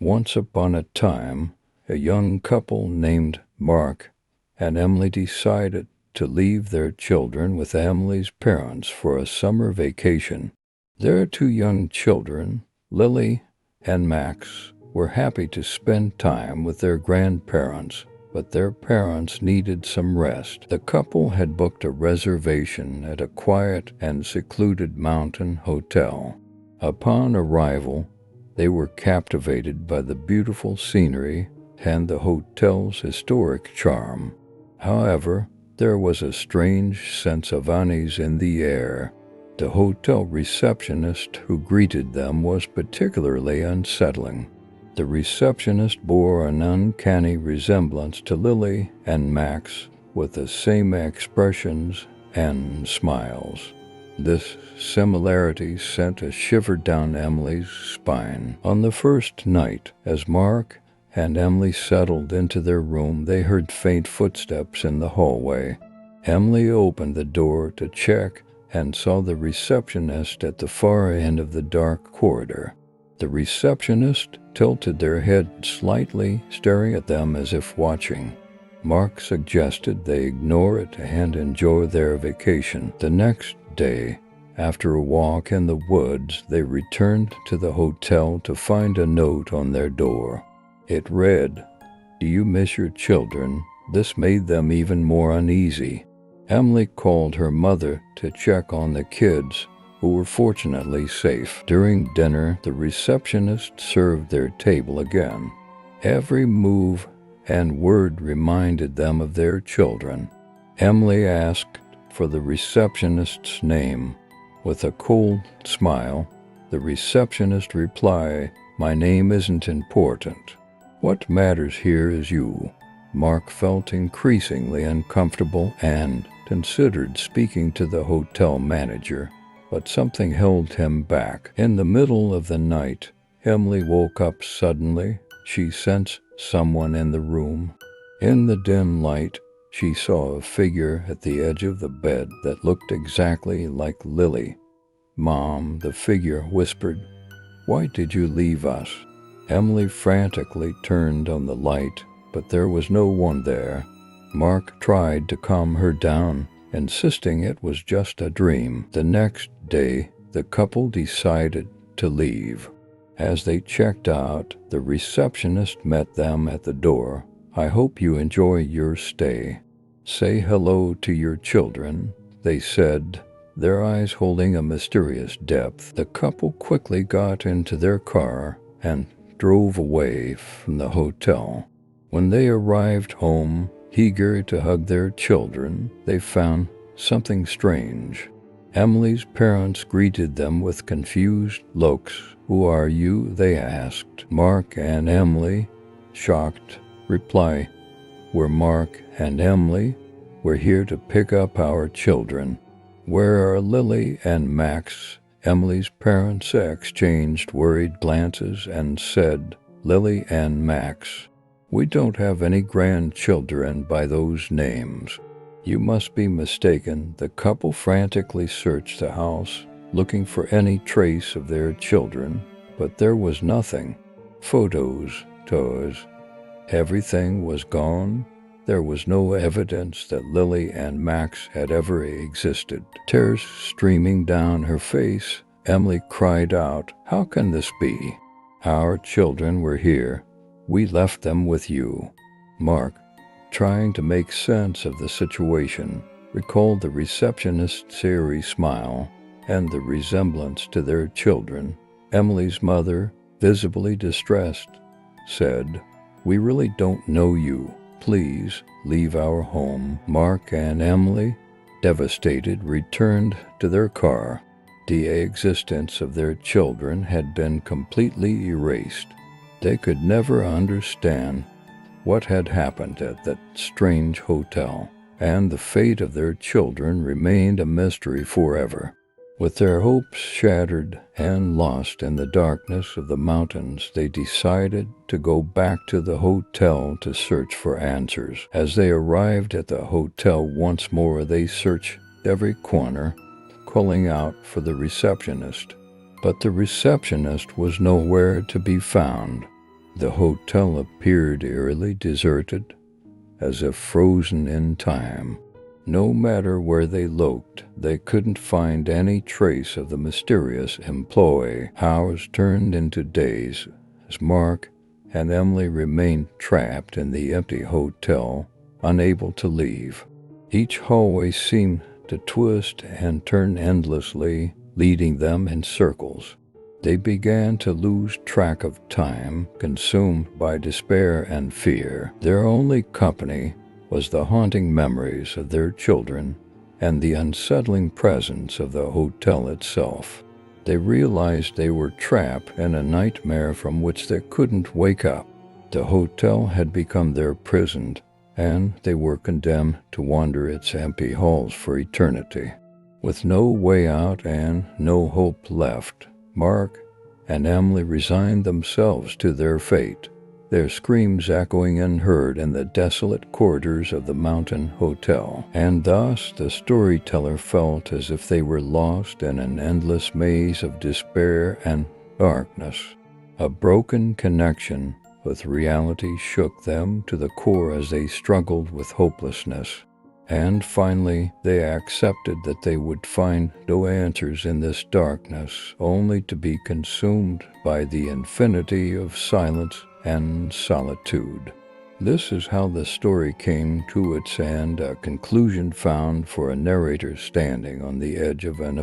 Once upon a time, a young couple named Mark and Emily decided to leave their children with Emily's parents for a summer vacation. Their two young children, Lily and Max, were happy to spend time with their grandparents, but their parents needed some rest. The couple had booked a reservation at a quiet and secluded mountain hotel. Upon arrival, they were captivated by the beautiful scenery and the hotel's historic charm. However, there was a strange sense of unease in the air. The hotel receptionist who greeted them was particularly unsettling. The receptionist bore an uncanny resemblance to Lily and Max, with the same expressions and smiles. This similarity sent a shiver down Emily's spine. On the first night, as Mark and Emily settled into their room, they heard faint footsteps in the hallway. Emily opened the door to check and saw the receptionist at the far end of the dark corridor. The receptionist tilted their head slightly, staring at them as if watching. Mark suggested they ignore it and enjoy their vacation. The next day, after a walk in the woods, they returned to the hotel to find a note on their door. It read, "Do you miss your children?" This made them even more uneasy. Emily called her mother to check on the kids, who were fortunately safe. During dinner, the receptionist served their table again. Every move and word reminded them of their children. Emily asked for the receptionist's name. With a cold smile, the receptionist replied, "My name isn't important. What matters here is you." Mark felt increasingly uncomfortable and considered speaking to the hotel manager, but something held him back. In the middle of the night, Emily woke up suddenly. She sensed someone in the room. In the dim light, she saw a figure at the edge of the bed that looked exactly like Lily. "Mom," the figure whispered, "why did you leave us?" Emily frantically turned on the light, but there was no one there. Mark tried to calm her down, insisting it was just a dream. The next day, the couple decided to leave. As they checked out, the receptionist met them at the door. "I hope you enjoy your stay. Say hello to your children," they said, their eyes holding a mysterious depth. The couple quickly got into their car and drove away from the hotel. When they arrived home, eager to hug their children, they found something strange. Emily's parents greeted them with confused looks. "Who are you?" they asked. Mark and Emily, shocked, replied, "We're Mark and Emily. We're here to pick up our children." "Where are Lily and Max?" Emily's parents exchanged worried glances and said, "Lily and Max. We don't have any grandchildren by those names." "You must be mistaken." The couple frantically searched the house, looking for any trace of their children, but there was nothing. Photos, toys, everything was gone. There was no evidence that Lily and Max had ever existed. Tears streaming down her face, Emily cried out, "How can this be? Our children were here. We left them with you." Mark, trying to make sense of the situation, recalled the receptionist's eerie smile and the resemblance to their children. Emily's mother, visibly distressed, said, "We really don't know you. Please leave our home." Mark and Emily, devastated, returned to their car. The existence of their children had been completely erased. They could never understand what had happened at that strange hotel, and the fate of their children remained a mystery forever. With their hopes shattered and lost in the darkness of the mountains, they decided to go back to the hotel to search for answers. As they arrived at the hotel once more, they searched every corner, calling out for the receptionist. But the receptionist was nowhere to be found. The hotel appeared eerily deserted, as if frozen in time. No matter where they looked, they couldn't find any trace of the mysterious employee. Hours turned into days as Mark and Emily remained trapped in the empty hotel, unable to leave. Each hallway seemed to twist and turn endlessly, leading them in circles. They began to lose track of time, consumed by despair and fear. Their only company was the haunting memories of their children and the unsettling presence of the hotel itself. They realized they were trapped in a nightmare from which they couldn't wake up. The hotel had become their prison, and they were condemned to wander its empty halls for eternity. With no way out and no hope left, Mark and Emily resigned themselves to their fate, their screams echoing unheard in the desolate corridors of the mountain hotel. And thus the storyteller felt as if they were lost in an endless maze of despair and darkness. A broken connection with reality shook them to the core as they struggled with hopelessness. And finally, they accepted that they would find no answers in this darkness, only to be consumed by the infinity of silence and solitude. This is how the story came to its end, a conclusion found for a narrator standing on the edge of an